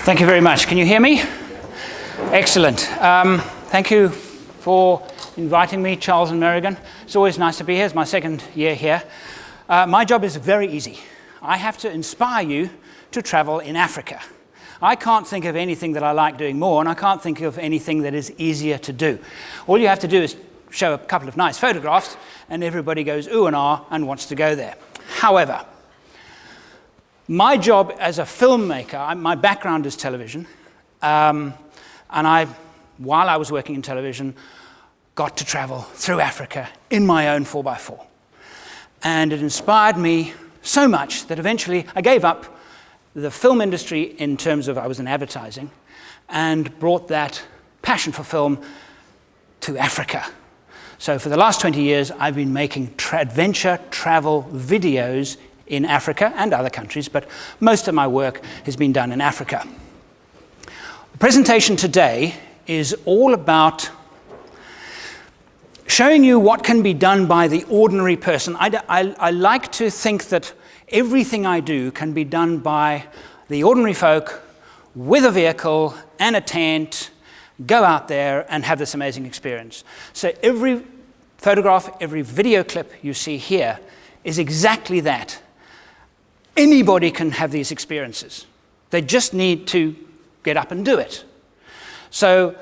Thank you very much. Can you hear me? Excellent. Thank you for inviting me, Charles and Merrigan. It's always nice to be here. It's my second year here. My job is very easy. I have to inspire you to travel in Africa. I can't think of anything that I like doing more, and I can't think of anything that is easier to do. All you have to do is show a couple of nice photographs, and everybody goes ooh and ah and wants to go there. However, my job as a filmmaker, my background is television, and while I was working in television, got to travel through Africa in my own 4x4. And it inspired me so much that eventually I gave up the film industry in terms of I was in advertising and brought that passion for film to Africa. So for the last 20 years, I've been making adventure travel videos in Africa and other countries, but most of my work has been done in Africa. The presentation today is all about showing you what can be done by the ordinary person. I like to think that everything I do can be done by the ordinary folk with a vehicle and a tent, go out there and have this amazing experience. So every photograph, every video clip you see here is exactly that. Anybody can have these experiences. They just need to get up and do it. So,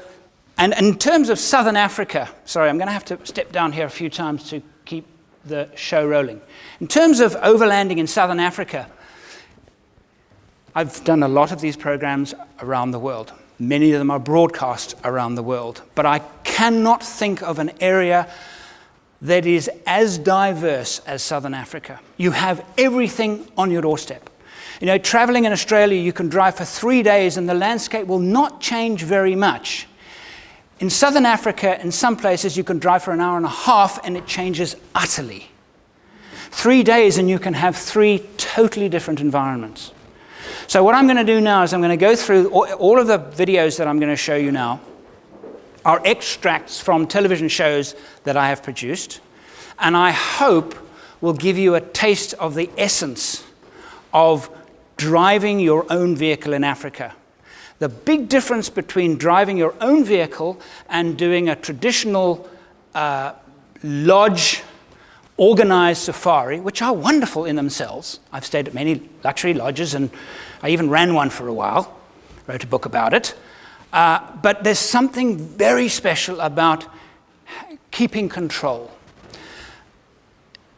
and in terms of Southern Africa, sorry, I'm going to have to step down here a few times to keep the show rolling. In terms of overlanding in Southern Africa, I've done a lot of these programs around the world. Many of them are broadcast around the world, but I cannot think of an area that is as diverse as Southern Africa. You have everything on your doorstep. You know, traveling in Australia, you can drive for 3 days and the landscape will not change very much. In Southern Africa, in some places, you can drive for an hour and a half and it changes utterly. 3 days and you can have 3 totally different environments. So what I'm going to do now is I'm going to go through all of the videos that I'm going to show you now are extracts from television shows that I have produced, and I hope will give you a taste of the essence of driving your own vehicle in Africa. The big difference between driving your own vehicle and doing a traditional lodge organized safari, which are wonderful in themselves. I've stayed at many luxury lodges, and I even ran one for a while, wrote a book about it. But there's something very special about keeping control.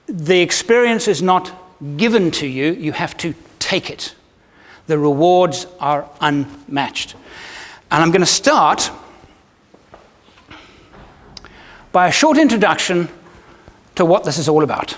The experience is not given to you, you have to take it. The rewards are unmatched. And I'm going to start by a short introduction to what this is all about.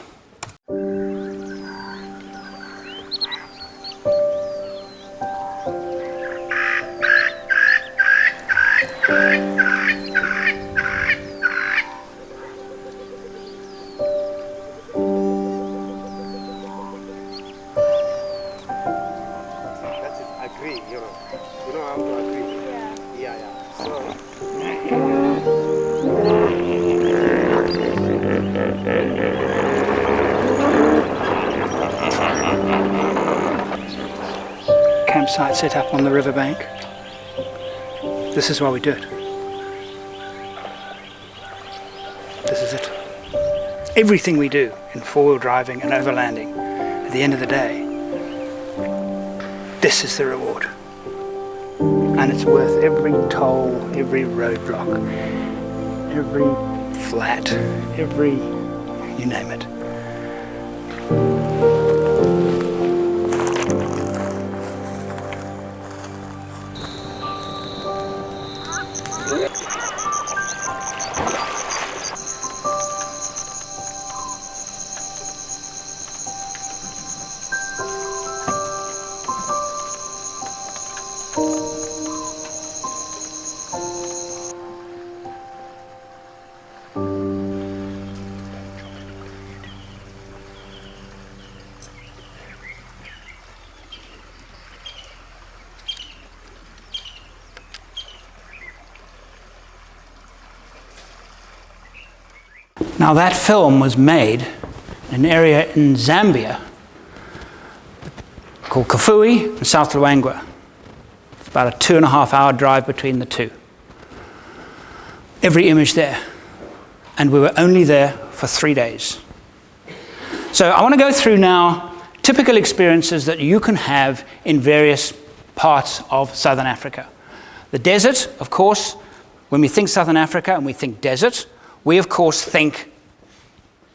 Campsite set up on the riverbank. This is why we do it. This is it. Everything we do in four-wheel driving and overlanding, at the end of the day, this is the reward. And it's worth every toll, every roadblock, every flat, every, you name it. Now that film was made in an area in Zambia called Kafue and South Luangwa. about a 2.5-hour drive between the two. Every image there. And we were only there for 3 days. So I want to go through now typical experiences that you can have in various parts of Southern Africa. The desert, of course, when we think Southern Africa and we think desert, we of course think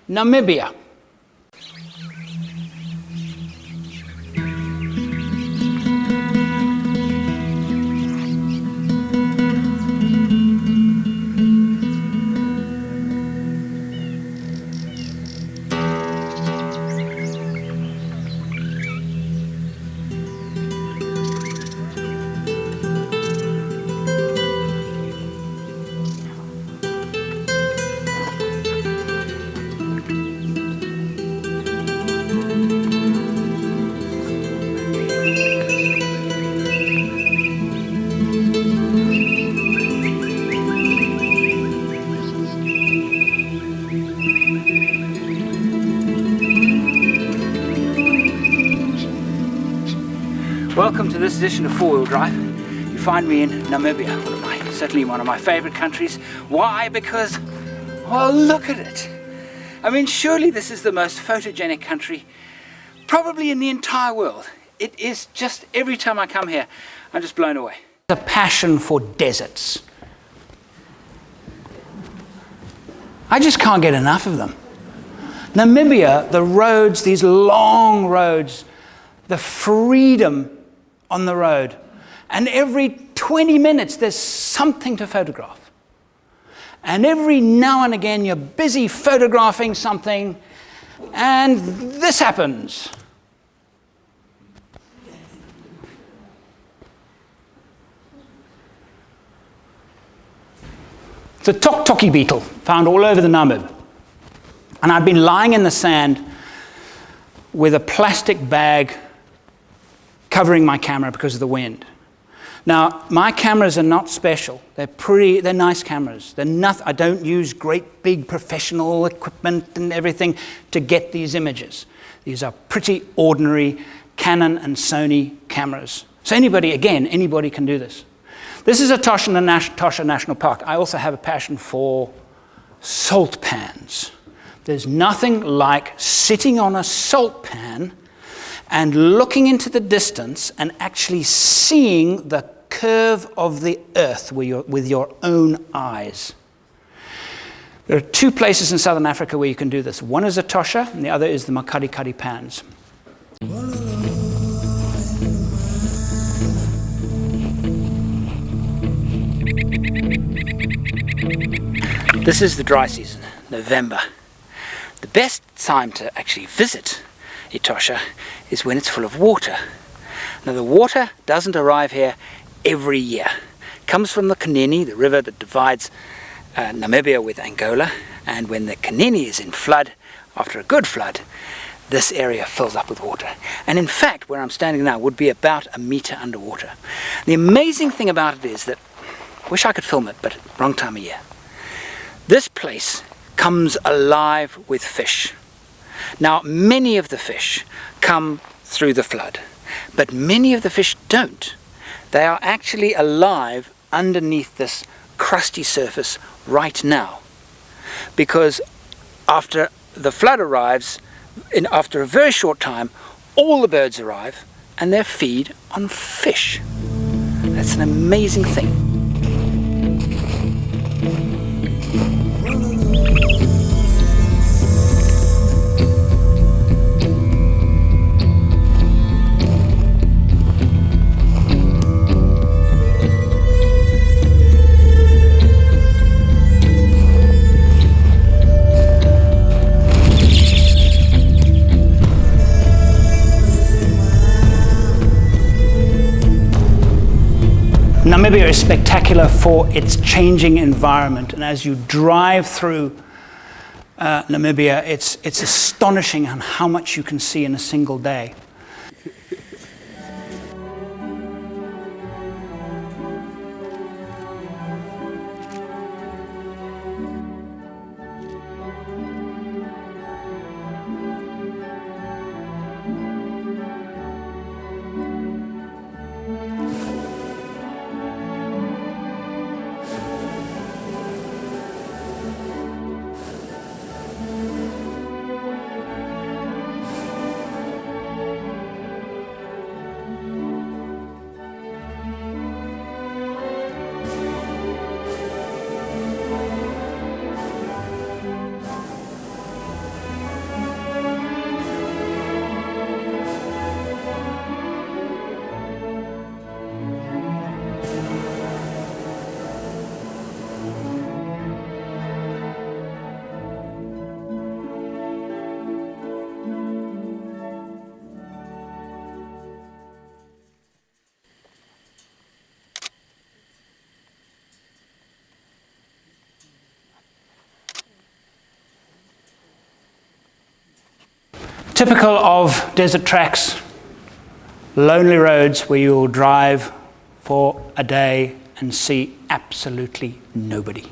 Namibia. Welcome to this edition of 4-Wheel Drive. You find me in Namibia, certainly one of my favorite countries. Why? Because, well, look at it. I mean, surely this is the most photogenic country probably in the entire world. It is just, every time I come here, I'm just blown away. A passion for deserts. I just can't get enough of them. Namibia, the roads, these long roads, the freedom on the road. And every 20 minutes, there's something to photograph. And every now and again, you're busy photographing something, and this happens. It's a tok-toki beetle found all over the Namib. And I'd been lying in the sand with a plastic bag covering my camera because of the wind. Now, my cameras are not special. They're nice cameras. I don't use great big professional equipment and everything to get these images. These are pretty ordinary Canon and Sony cameras. So anybody can do this. This is a Tosha National Park. I also have a passion for salt pans. There's nothing like sitting on a salt pan and looking into the distance and actually seeing the curve of the earth with your own eyes. There are two places in Southern Africa where you can do this. One is a Tosha, and the other is the Makadikadi pans. This is the dry season, November. The best time to actually visit Etosha is when it's full of water. Now the water doesn't arrive here every year. It comes from the Kanini, the river that divides Namibia with Angola, and when the Kanini is in flood, after a good flood, this area fills up with water. And in fact, where I'm standing now would be about a meter underwater. The amazing thing about it is that, wish I could film it, but wrong time of year. This place comes alive with fish. Now, many of the fish come through the flood, but many of the fish don't. They are actually alive underneath this crusty surface right now, because after the flood arrives, after a very short time, all the birds arrive and they feed on fish. That's an amazing thing. Namibia is spectacular for its changing environment, and as you drive through Namibia, it's astonishing on how much you can see in a single day. Typical of desert tracks, lonely roads where you'll drive for a day and see absolutely nobody.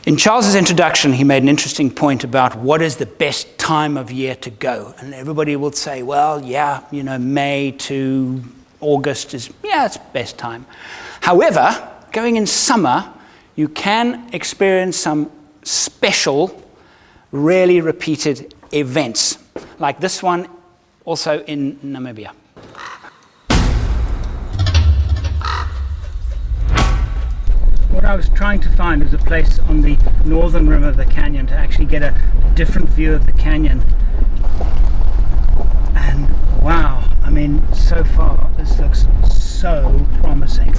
In Charles's introduction, he made an interesting point about what is the best time of year to go. And everybody will say, well, yeah, May to August it's the best time. However, going in summer, you can experience some special, rarely repeated events, like this one also in Namibia. What I was trying to find was a place on the northern rim of the canyon to actually get a different view of the canyon. And wow, I mean, so far this looks so promising.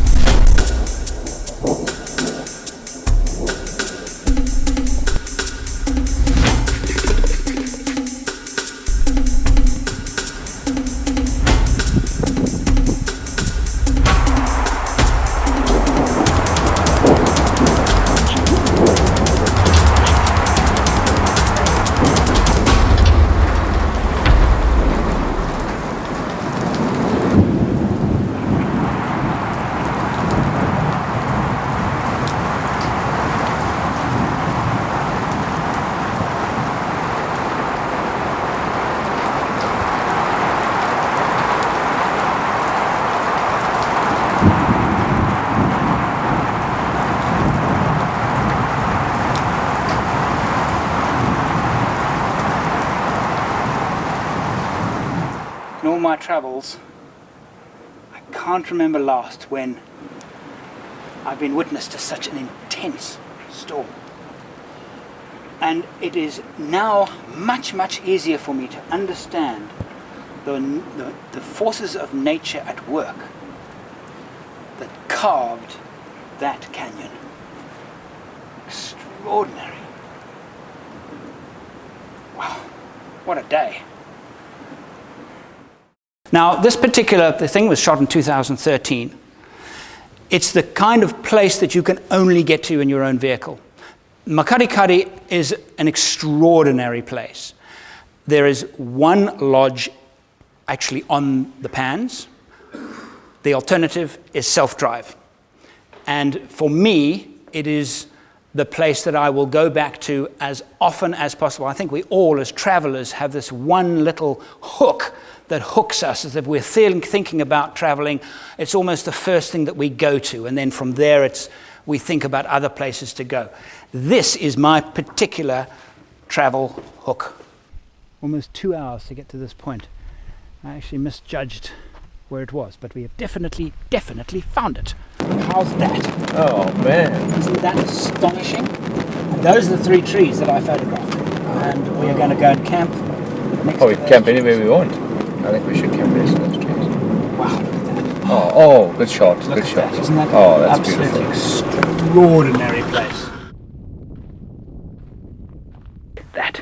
In all my travels, I can't remember last when I've been witness to such an intense storm. And it is now much, much easier for me to understand the forces of nature at work that carved that canyon. Extraordinary. Wow, what a day. Now, the thing was shot in 2013. It's the kind of place that you can only get to in your own vehicle. Makarikari is an extraordinary place. There is one lodge actually on the pans. The alternative is self-drive. And for me, it is the place that I will go back to as often as possible. I think we all, as travelers, have this one little hook that hooks us. As if we're thinking about traveling, it's almost the first thing that we go to, and then from there we think about other places to go. This is my particular travel hook. Almost 2 hours to get to this point. I actually misjudged where it was, but we have definitely found it. How's that? Oh man. Isn't that astonishing? And those are the 3 trees that I photographed. And we're going to go and camp next we can camp anywhere we want. I think we should camp next to those trees. Wow, look at that. Oh, good shot, good shot. That. Isn't that that's absolutely beautiful. Extraordinary place. That.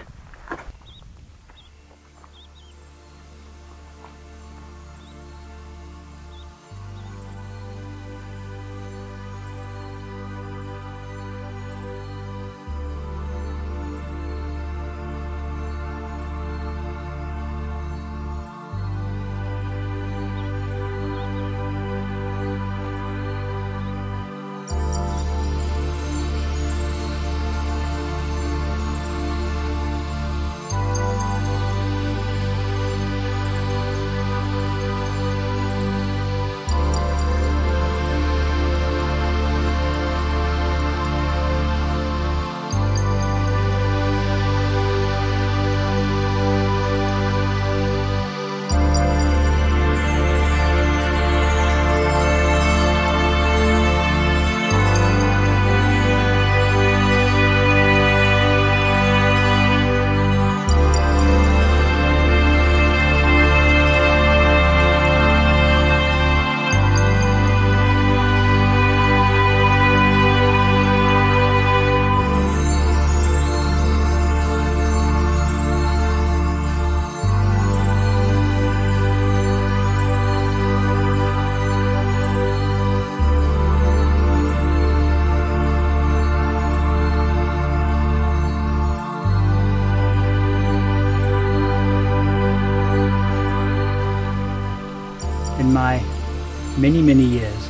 many, many years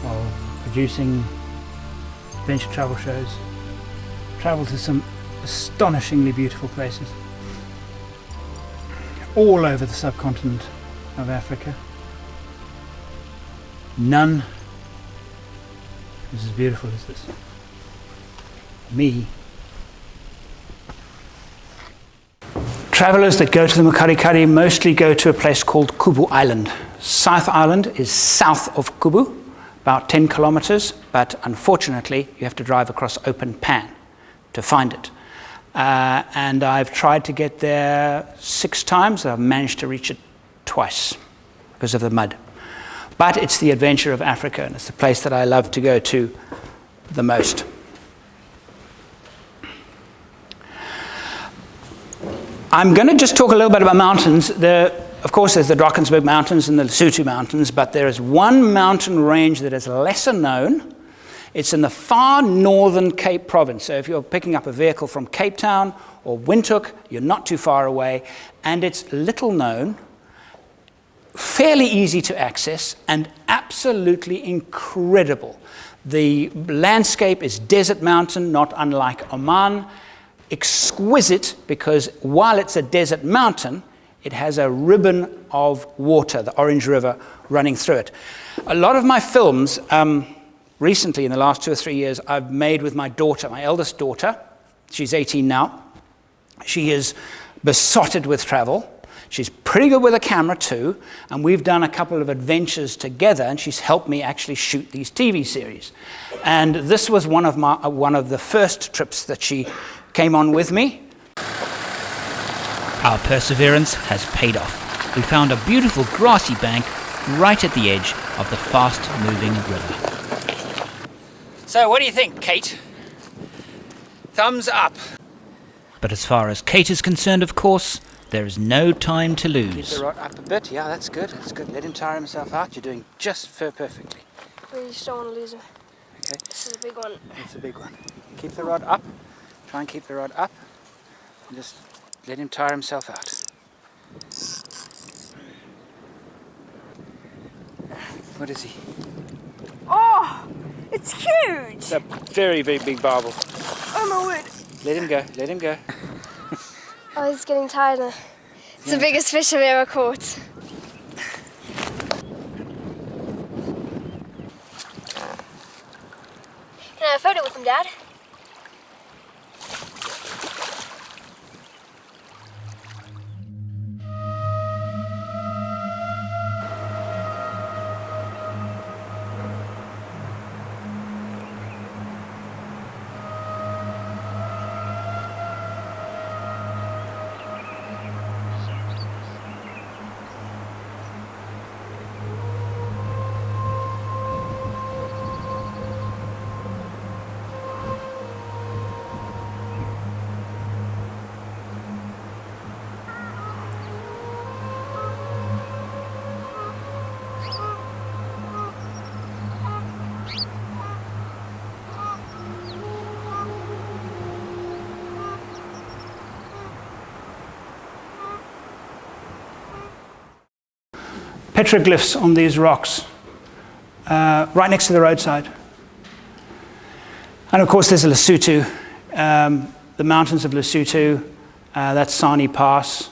of producing adventure travel shows, traveled to some astonishingly beautiful places all over the subcontinent of Africa. None is as beautiful as this. Me. Travellers that go to the Mukarikari mostly go to a place called Kubu Island. South Island is south of Kubu, about 10 kilometers, but unfortunately you have to drive across open pan to find it. And I've tried to get there 6 times. I've managed to reach it twice because of the mud. But it's the adventure of Africa, and it's the place that I love to go to the most. I'm going to just talk a little bit about mountains. Of course, there's the Drakensberg Mountains and the Lesotho Mountains, but there is one mountain range that is lesser known. It's in the far northern Cape Province. So if you're picking up a vehicle from Cape Town or Windhoek, you're not too far away, and it's little known, fairly easy to access, and absolutely incredible. The landscape is desert mountain, not unlike Oman. Exquisite, because while it's a desert mountain, it has a ribbon of water, the Orange River, running through it. A lot of my films, recently in the last 2 or 3 years, I've made with my daughter, my eldest daughter. She's 18 now. She is besotted with travel. She's pretty good with a camera too, and we've done a couple of adventures together, and she's helped me actually shoot these TV series. And this was one of the first trips that she came on with me. Our perseverance has paid off. We found a beautiful grassy bank right at the edge of the fast-moving river. So what do you think, Kate? Thumbs up. But as far as Kate is concerned, of course, there is no time to Keep lose. the rod up a bit. Yeah, that's good. That's good. Let him tire himself out. You're doing just perfectly. We just don't want to lose him. Okay. This is a big one. That's a big one. Keep the rod up. Try and keep the rod up. And just let him tire himself out. What is he? Oh, it's huge! It's a very, very big barbel. Oh my word. Let him go. Let him go. Oh, he's getting tired now. It's the biggest fish I've ever caught. Can I have a photo with him, Dad? Petroglyphs on these rocks, right next to the roadside. And of course there's Lesotho, the mountains of Lesotho, that's Sani Pass.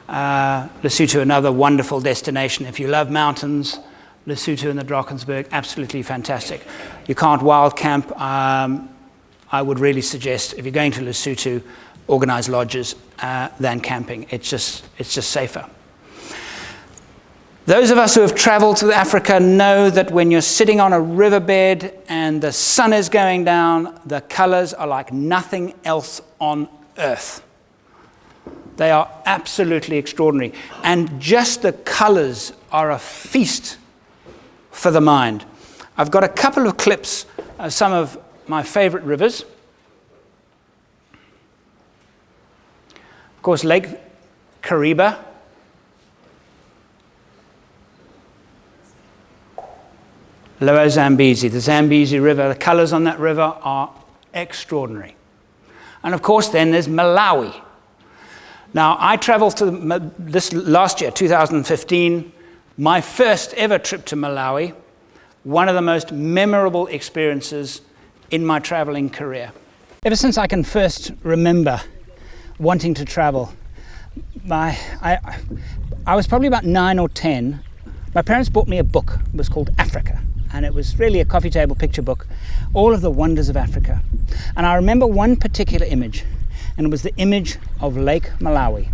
Lesotho, another wonderful destination. If you love mountains, Lesotho and the Drakensberg, absolutely fantastic. You can't wild camp. I would really suggest, if you're going to Lesotho, organize lodges than camping. It's just safer. Those of us who have traveled to Africa know that when you're sitting on a riverbed and the sun is going down, the colors are like nothing else on earth. They are absolutely extraordinary. And just the colors are a feast for the mind. I've got a couple of clips of some of my favorite rivers. Of course, Lake Kariba. Lower Zambezi, the Zambezi River, the colors on that river are extraordinary. And of course, then there's Malawi. Now, I traveled to this last year, 2015, My first ever trip to Malawi, one of the most memorable experiences in my traveling career. Ever since I can first remember wanting to travel, I was probably about 9 or 10. My parents bought me a book. It was called Africa, and it was really a coffee table picture book, all of the wonders of Africa. And I remember one particular image, and it was the image of Lake Malawi.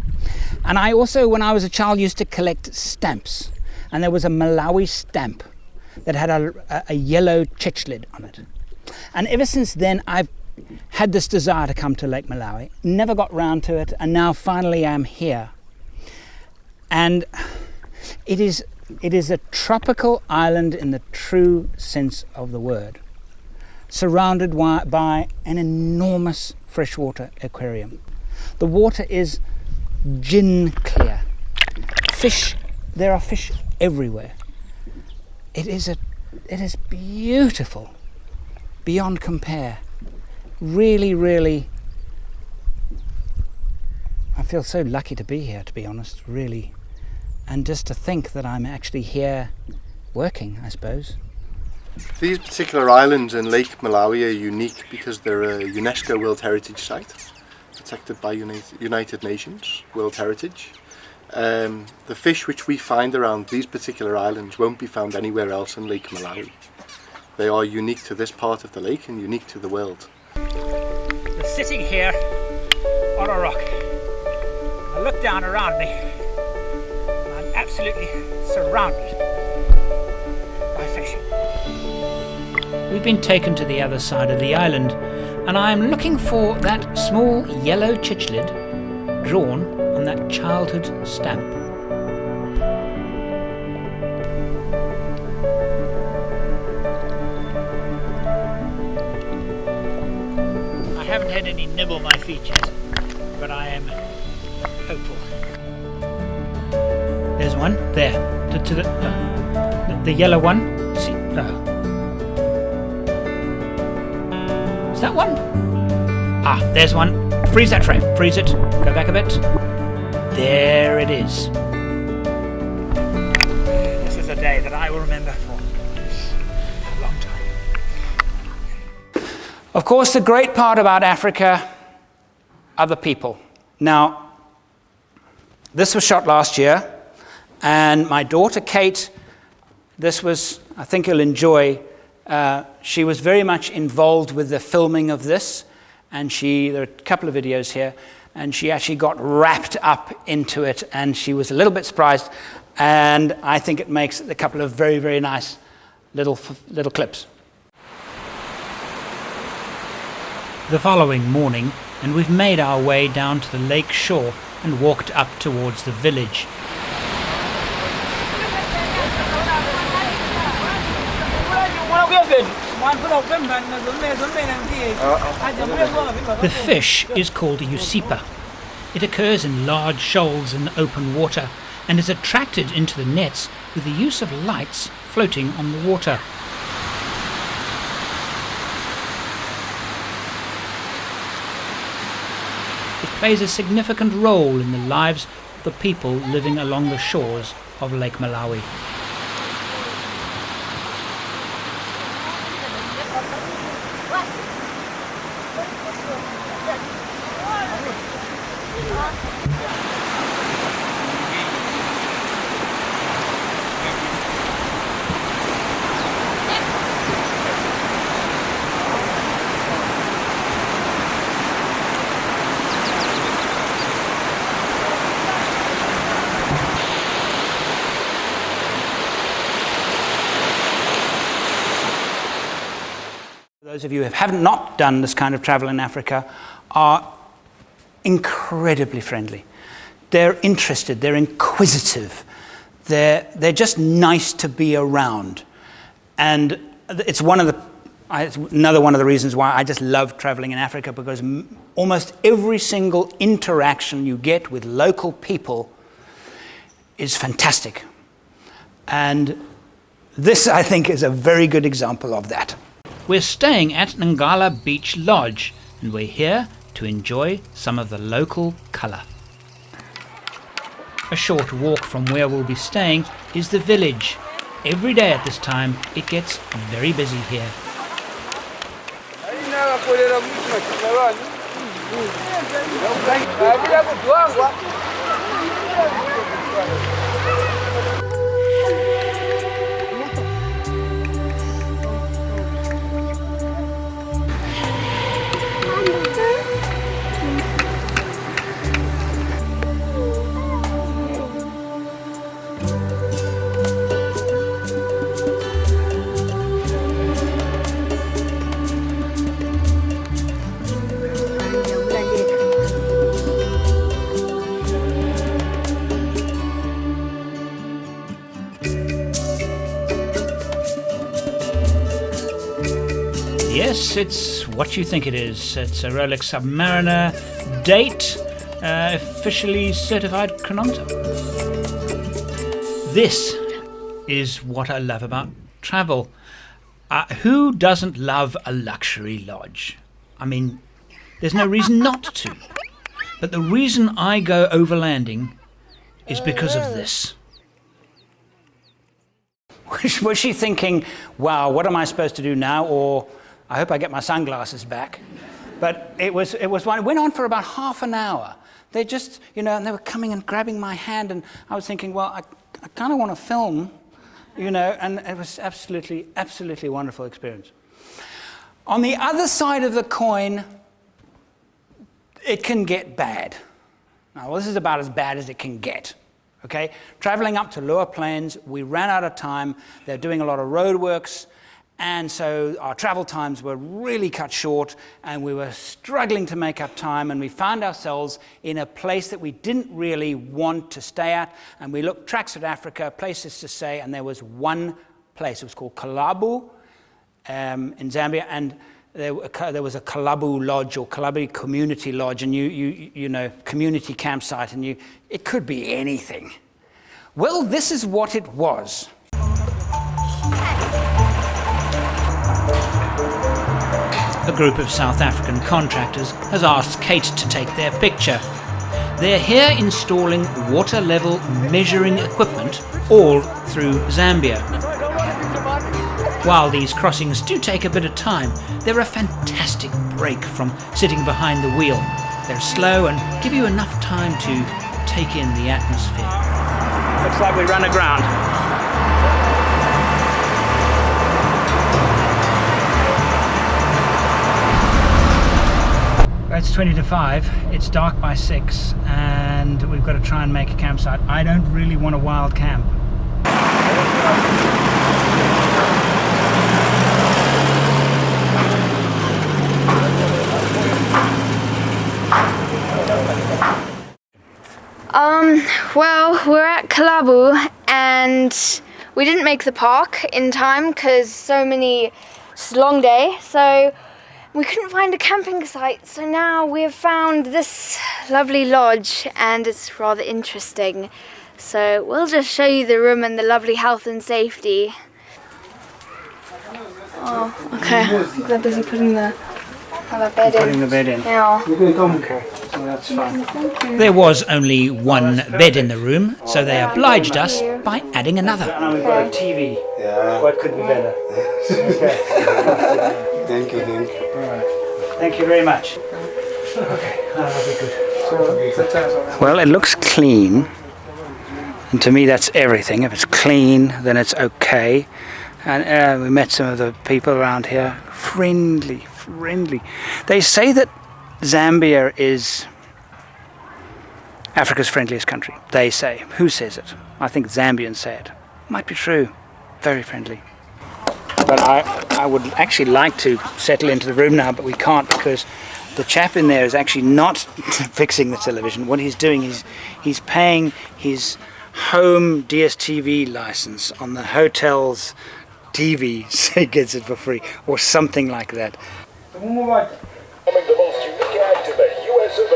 And I also, when I was a child, used to collect stamps, and there was a Malawi stamp that had a yellow chichlid on it. And ever since then, I've had this desire to come to Lake Malawi, never got round to it, and now finally I'm here. And it is a tropical island in the true sense of the word, surrounded by an enormous freshwater aquarium. The water is gin clear. There are fish everywhere. It is beautiful, beyond compare. Really, really, I feel so lucky to be here, to be honest, really. And just to think that I'm actually here working, I suppose. These particular islands in Lake Malawi are unique because they're a UNESCO World Heritage Site, protected by United Nations World Heritage. The fish which we find around these particular islands won't be found anywhere else in Lake Malawi. They are unique to this part of the lake and unique to the world. I'm sitting here on a rock. I look down around me. I'm absolutely surrounded by fish. We've been taken to the other side of the island, and I am looking for that small yellow chichlid drawn on that childhood stamp. I haven't had any nibble my feet yet, but I am hopeful. There's one there, the yellow one. See, is that one? Ah, there's one. Freeze that frame. Freeze it. Go back a bit. There it is. This is a day that I will remember for a long time. Of course, the great part about Africa are the people. Now, this was shot last year, and my daughter Kate, this was, I think you'll enjoy, she was very much involved with the filming of this, and there are a couple of videos here, and she actually got wrapped up into it, and she was a little bit surprised, and I think it makes a couple of very, very nice little clips. The following morning, and we've made our way down to the lake shore and walked up towards the village. The fish is called a usipa. It occurs in large shoals in open water and is attracted into the nets with the use of lights floating on the water. It plays a significant role in the lives of the people living along the shores of Lake Malawi. Those of you who have not done this kind of travel in Africa are incredibly friendly. They're interested, they're inquisitive, they're just nice to be around. And it's another one of the reasons why I just love traveling in Africa, because almost every single interaction you get with local people is fantastic. And this, I think, is a very good example of that. We're staying at Ngala Beach Lodge, and we're here to enjoy some of the local colour. A short walk from where we'll be staying is the village. Every day at this time it gets very busy here. Yes, it's what you think it is. It's a Rolex Submariner, date, officially certified chronometer. This is what I love about travel. Who doesn't love a luxury lodge? I mean, there's no reason not to. But the reason I go overlanding is because of this. Was she thinking, wow, what am I supposed to do now? Or I hope I get my sunglasses back. But it went on for about half an hour. They just, and they were coming and grabbing my hand, and I was thinking, well, I kind of want to film, and it was absolutely, absolutely wonderful experience. On the other side of the coin, it can get bad. Now, this is about as bad as it can get. Okay, traveling up to lower plains, we ran out of time. They're doing a lot of roadworks. And so our travel times were really cut short, and we were struggling to make up time, and we found ourselves in a place that we didn't really want to stay at. And we looked tracks at Africa, places to stay, and there was one place. It was called Kalabu in Zambia, and there was a Kalabu lodge or Kalabu community lodge, and you know, community campsite, and it could be anything. Well, this is what it was. A group of South African contractors has asked Kate to take their picture. They're here installing water level measuring equipment all through Zambia. While these crossings do take a bit of time, they're a fantastic break from sitting behind the wheel. They're slow and give you enough time to take in the atmosphere. Looks like we run aground. It's 20 to 5, it's dark by 6, and we've got to try and make a campsite. I don't really want a wild camp. Well, we're at Kalabu, and we didn't make the park in time because it's a long day, so we couldn't find a camping site. So now we have found this lovely lodge, and it's rather interesting. So we'll just show you the room and the lovely health and safety. Oh, okay. I think they're busy putting the bed in. Putting the bed in. Yeah. Okay, so that's fine. There was only one bed in the room, so they obliged us by adding another. And we've got a TV. Yeah. What could be better? Okay. Thank you. All right. Thank you very much. Okay, that'll be good. Well, it looks clean. And to me, that's everything. If it's clean, then it's okay. And we met some of the people around here. Friendly. They say that Zambia is Africa's friendliest country. They say. Who says it? I think Zambians say it. Might be true. Very friendly. But I would actually like to settle into the room now, but we can't because the chap in there is actually not fixing the television. What he's doing is he's paying his home DSTV license on the hotel's TV, so he gets it for free, or something like that. Coming the most unique act in the US of A.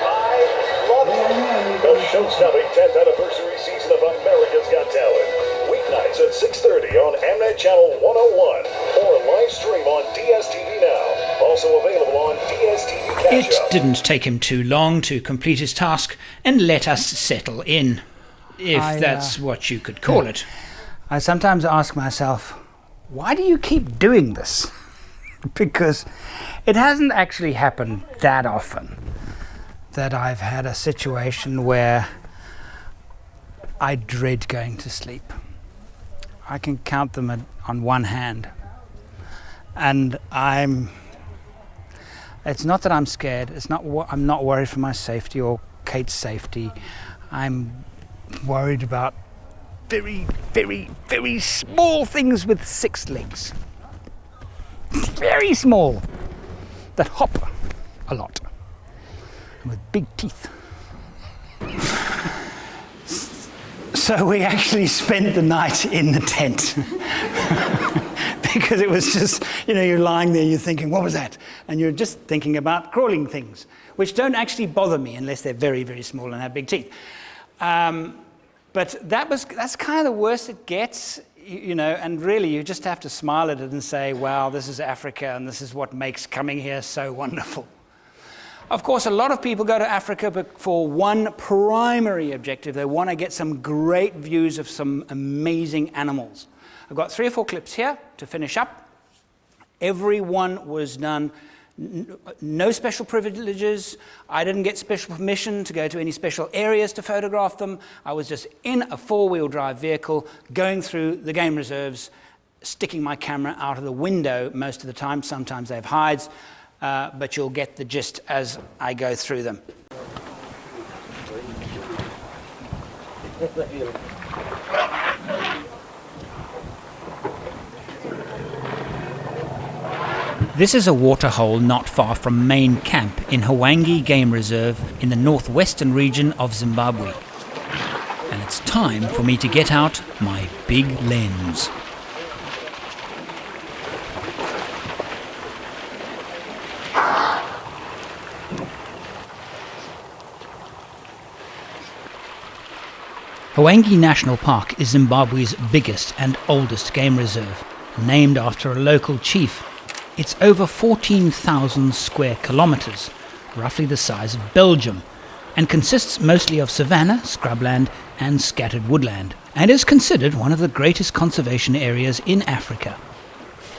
I love it. The show-stopping 10th anniversary season of America's Got Talent. Weeknights at 6:30 on Mnet Channel 101 or live stream on DSTV Now. Also available on DSTV Catch-Up. It didn't take him too long to complete his task and let us settle in. If that's what you could call it. I sometimes ask myself, why do you keep doing this? Because it hasn't actually happened that often that I've had a situation where I dread going to sleep. I can count them on one hand. And it's not that I'm scared, I'm not worried for my safety or Kate's safety. I'm worried about very, very, very small things with 6 legs. Very small. That hop a lot. And with big teeth. So we actually spent the night in the tent. Because it was just, you're lying there, you're thinking, what was that? And you're just thinking about crawling things, which don't actually bother me unless they're very, very small and have big teeth. But that's kind of the worst it gets, and really you just have to smile at it and say, wow, this is Africa and this is what makes coming here so wonderful. Of course, a lot of people go to Africa for one primary objective. They want to get some great views of some amazing animals. I've got 3 or 4 clips here to finish up. Every one was done, no special privileges. I didn't get special permission to go to any special areas to photograph them. I was just in a 4-wheel drive vehicle going through the game reserves, sticking my camera out of the window most of the time. Sometimes they have hides, but you'll get the gist as I go through them. This is a waterhole not far from main camp in Hwange Game Reserve in the northwestern region of Zimbabwe. And it's time for me to get out my big lens. Hwange National Park is Zimbabwe's biggest and oldest game reserve, named after a local chief. It's over 14,000 square kilometers, roughly the size of Belgium, and consists mostly of savanna, scrubland and scattered woodland, and is considered one of the greatest conservation areas in Africa.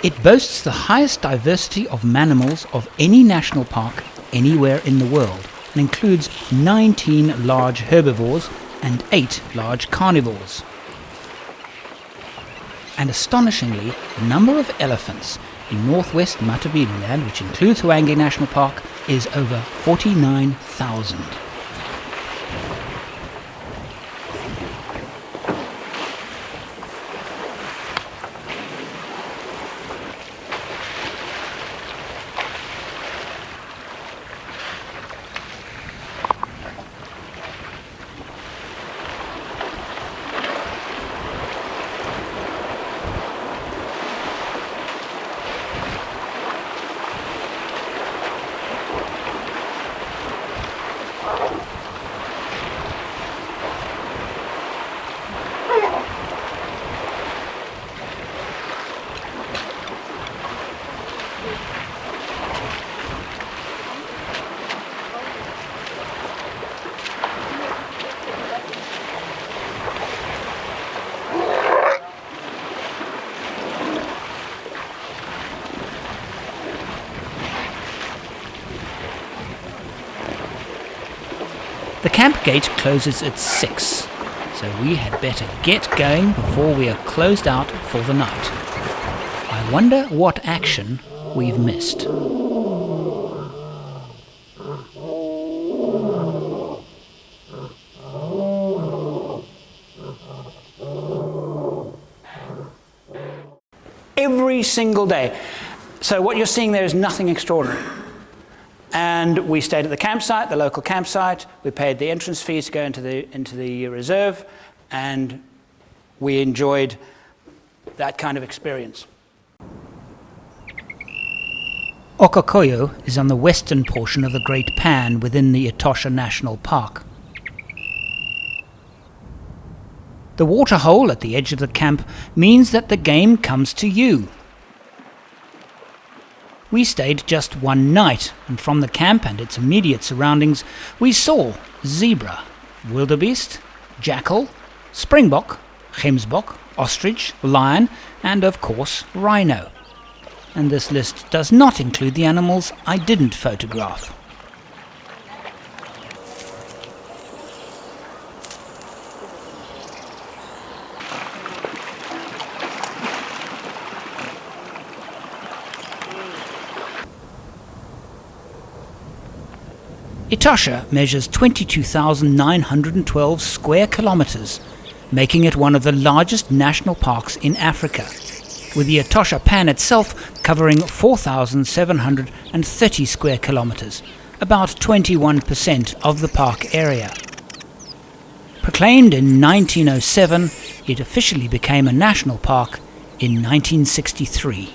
It boasts the highest diversity of mammals of any national park anywhere in the world, and includes 19 large herbivores and 8 large carnivores. And astonishingly, the number of elephants in northwest Matabeleland, which includes Hwange National Park, is over 49,000. The camp gate closes at 6, so we had better get going before we are closed out for the night. I wonder what action we've missed. Every single day. So what you're seeing there is nothing extraordinary. And we stayed at the campsite, the local campsite. We paid the entrance fees to go into the reserve, and we enjoyed that kind of experience. Okakoyo is on the western portion of the Great Pan within the Etosha National Park. The waterhole at the edge of the camp means that the game comes to you. We stayed just one night, and from the camp and its immediate surroundings, we saw zebra, wildebeest, jackal, springbok, gemsbok, ostrich, lion, and of course rhino. And this list does not include the animals I didn't photograph. Etosha measures 22,912 square kilometers, making it one of the largest national parks in Africa, with the Etosha Pan itself covering 4,730 square kilometers, about 21% of the park area. Proclaimed in 1907, it officially became a national park in 1963.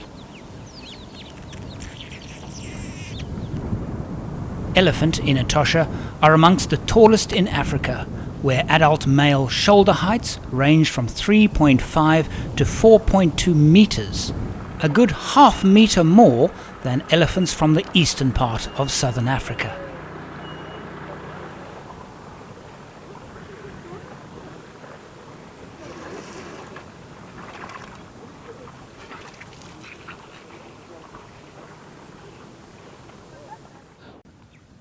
Elephant in Etosha are amongst the tallest in Africa, where adult male shoulder heights range from 3.5 to 4.2 meters, a good half meter more than elephants from the eastern part of southern Africa.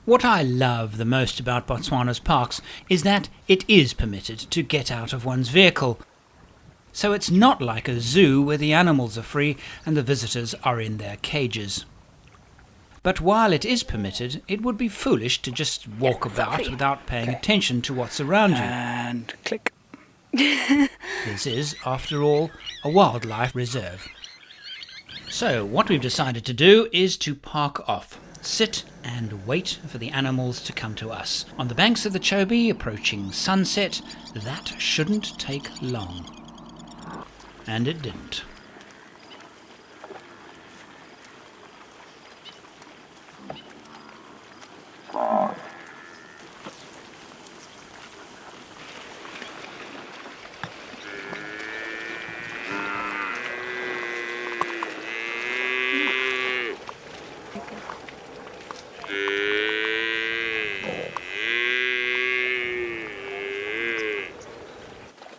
What I love the most about Botswana's parks is that it is permitted to get out of one's vehicle. So it's not like a zoo where the animals are free and the visitors are in their cages. But while it is permitted, it would be foolish to just walk about without paying attention to what's around you. And click. This is, after all, a wildlife reserve. So what we've decided to do is to park off. Sit and wait for the animals to come to us. On the banks of the Chobe, approaching sunset, that shouldn't take long. And it didn't.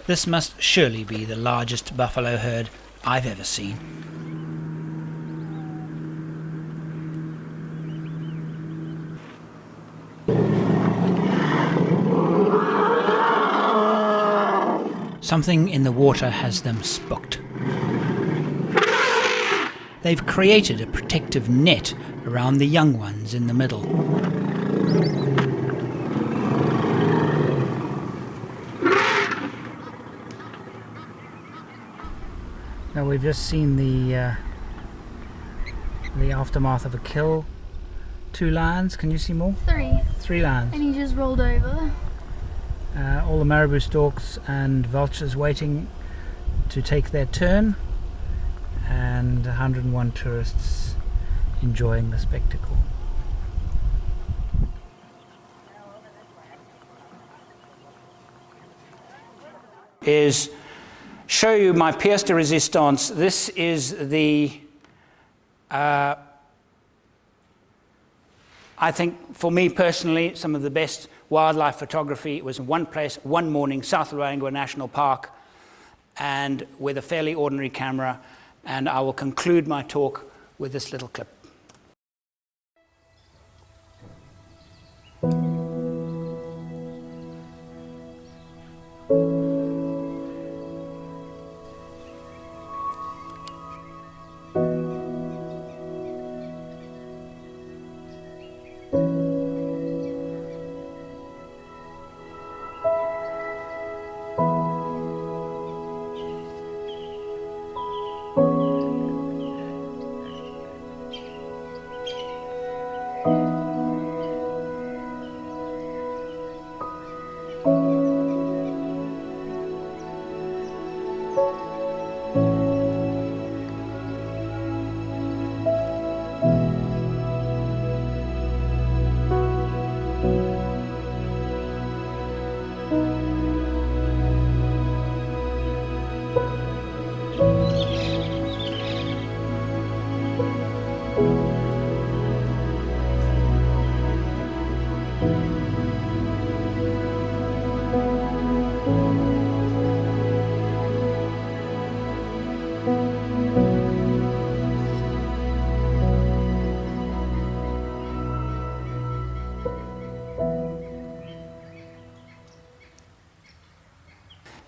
This must surely be the largest buffalo herd I've ever seen. Something in the water has them spooked. They've created a protective net around the young ones in the middle. Now we've just seen the aftermath of a kill. 2 lions, can you see more? 3. 3 lions. And he just rolled over. All the marabou storks and vultures waiting to take their turn, and 101 tourists enjoying the spectacle. Is show you my pièce de résistance. This is the I think for me personally some of the best wildlife photography. It was in one place, one morning, South Luangwa National Park, and with a fairly ordinary camera, and I will conclude my talk with this little clip.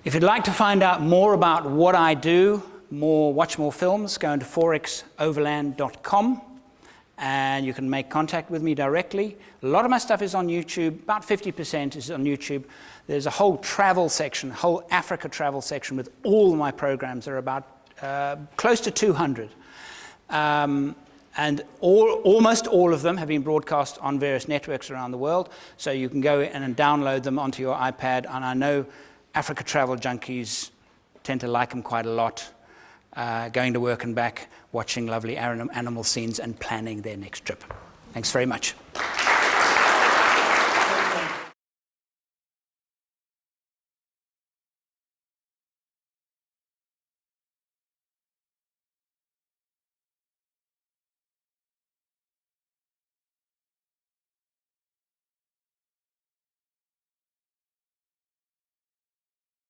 If you'd like to find out more about what I do, watch more films, go into forexoverland.com. And you can make contact with me directly. A lot of my stuff is on YouTube. About 50% is on YouTube. There's a whole travel section, whole Africa travel section with all of my programs. There are about close to 200. And almost all of them have been broadcast on various networks around the world. So you can go in and download them onto your iPad. And I know Africa travel junkies tend to like them quite a lot. Going to work and back, watching lovely animal scenes and planning their next trip. Thanks very much.